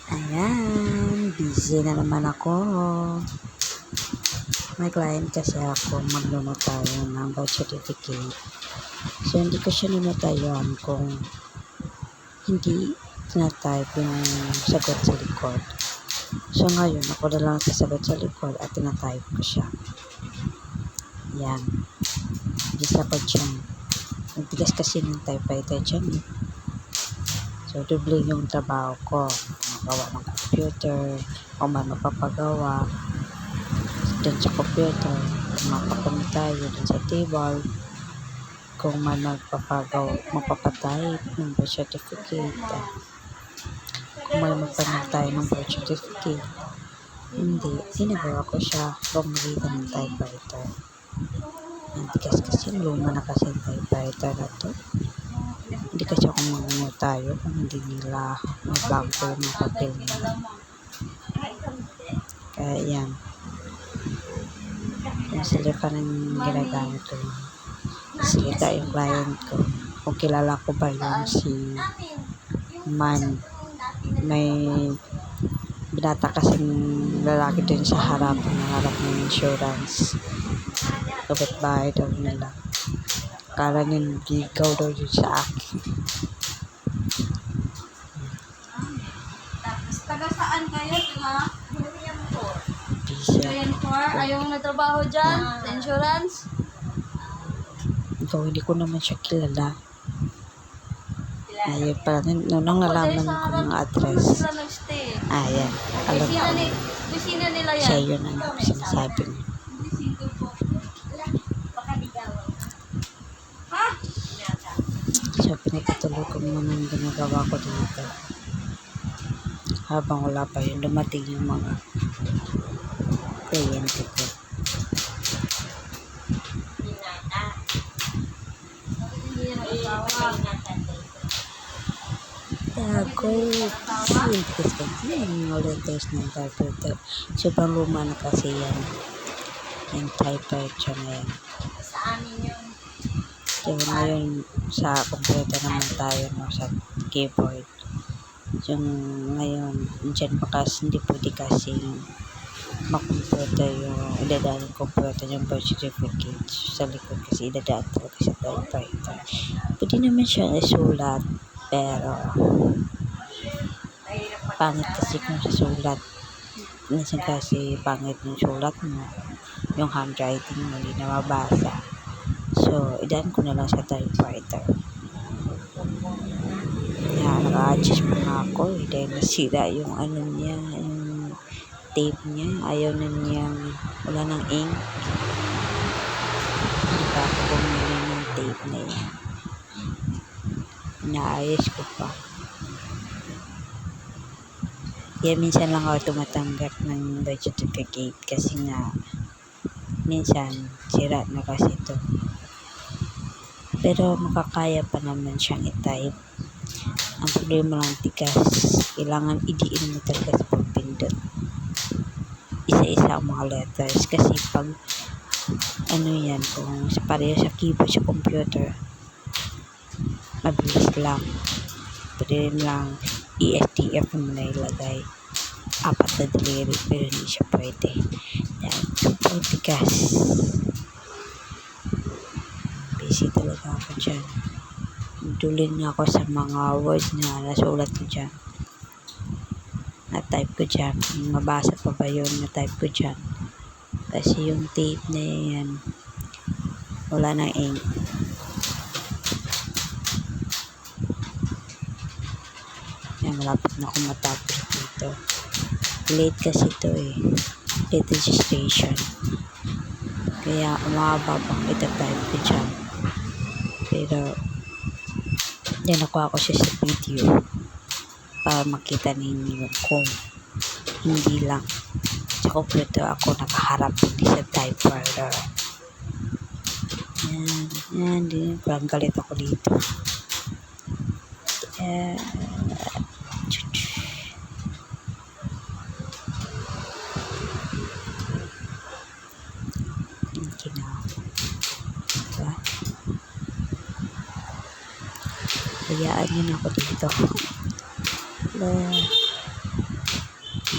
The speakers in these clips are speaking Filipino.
Ayan, busy na naman ako. May client kasi ako, magluno tayo ng birth certificate. So, hindi ko siya ninatayan kung hindi tinatype yung sagot sa likod. So, ngayon, ako na lang sasagot sa likod at tinatype ko siya. Ayan. Bisa ko dyan. Nagtigas kasi ng typewriter dyan. So, doble yung trabaho ko. Magawa ng computer, o man mapapagawa dun sa computer, kung mapapamit tayo dun sa table, kung man mapapatay ng birth certificate, kung may magpanag tayo ng birth certificate. Hindi, ginagawa ko siya pamilitan ng typewriter. Nagtigas kasi, luma na kasi yung typewriter na to. Hindi kasi ako mag-ano tayo kung hindi nila mag-blanco yung mga papel nila. Kaya yan. Yung silika ng ginagamit ko. Silika yung client ko. Kung kilala ko ba yung si Man. May binata kasing lalaki dun sa harap ng insurance. Kapit-bahay daw nila. Akala niya ligaw daw yun sa akin. Taga saan kayo? Taga Bisa. Ayaw mo nagtrabaho dyan? Sa insurance? Ikaw, hindi ko naman siya kilala. Ayun pala, nung nalaman ko ng address. Sila nag-stay. Ayan, alam ko. Kusina nila yan. Siya yun ang sinasabi niya. Ha? So, pinagpatuloy ko muna yung ginagawa ko dito. Habang wala pa yun, dumating yung mga kliyente ko. Tago. Sinipis ko yung letters ng typewriter. Sobrang luma na kasi yan. Yung typewriter na yan. Sa amin yun. So, ngayon sa computer naman tayo, no, sa keyboard. Yung ngayon, dyan bakas hindi pwede kasi makomputer yung idadaan ng computer yung birth certificate sa likod kasi idadaan talaga sa typewriter. Pwede naman siya isulat, pero pangit kasi kung sa sulat. Minsan kasi pangit yung sulat mo, yung handwriting mo hindi na mabasa. So, idaan ko na lang sa typewriter. Kaya naka-adjust po na ako dahil nasira yung ano niya, yung tape niya. Ayaw na niyang, wala ng ink. Hindi pa ako bumili ng tape na yan. Inaayos ko pa. Kaya minsan lang ako tumatanggap ng birth certificate kasi nga minsan sira na kasi ito. Pero makakaya pa naman siyang i-type. Ang problema lang tigas, kailangan idiin mo talaga sa pagpindot. Isa-isa ang mga letters kasi pag ano yan, kung pareho sa keyboard sa computer, mabilis lang. Pwede lang ESTF mo na ilagay. 4 na daliri pero hindi siya pwede. Dahil super tigas. Busy talaga ako dyan. Dulin niya ako sa mga words na nasulat ko dyan. Na-type ko dyan. Mabasa pa ba yun? Na-type ko dyan. Kasi yung tape na yan, wala nang ink. Yan, malapit na akong matapos dito. Late kasi ito eh. Late registration. Kaya umaba pang itatype ko dyan. Pero nakuha ko siya sa video para makita ninyo kung hindi lang sa computer ako nakaharap hindi sa typewriter. Yan din, parang galit ako dito. Diba? Hayaan nyo na ako dito.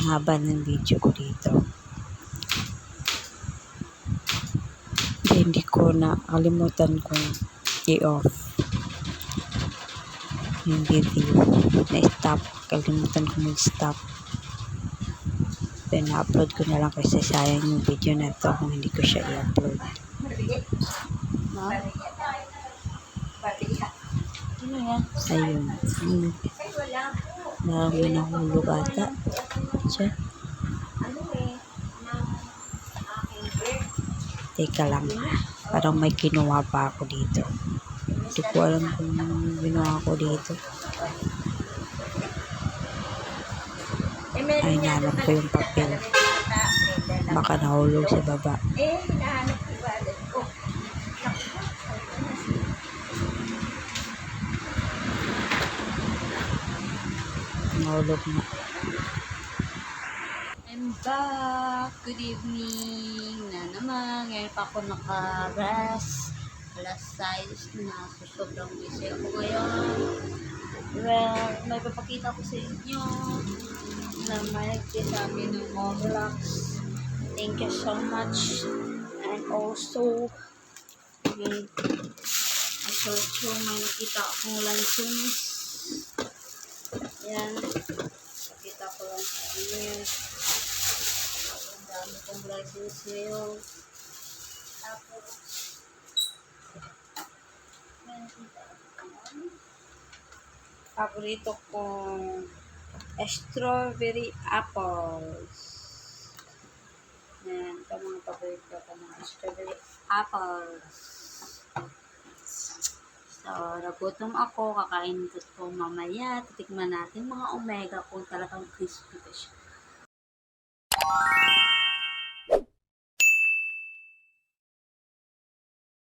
Ang haba ng video ko dito. Hindi ko nakalimutan kong i-off yung video. Na-stop. Kalimutan ko mag-stop. Then, na-upload ko na lang kasi sayang yung video na to kung hindi ko siya i-upload. No? Ano yan? Ayun. Marami nahulog ata. Siya. Teka lang. Parang may ginawa pa ako dito. Hindi ko alam kung ginawa ko dito. Ay, nahanap ko yung papel. Baka nahulog sa baba. Nahulog na. I'm back. Good evening na naman. Ngayon pa ako naka-rest. Alas 6 na. So, sobrang busy ako ngayon. Well, may papakita ko sa inyo na may nagsasabi ng Roblox. Thank you so much. And also, may may nakita akong license. Yan. Nakita ko lang sa inyo yan. Ang dami kong license ngayon. Tapos, paborito kong strawberry apples. Yan, ito mga paborito ko mga strawberry apples. So, nagutom ako, kakain ko ito mamaya. Titikman natin mga omega kung talagang crispy pa siya.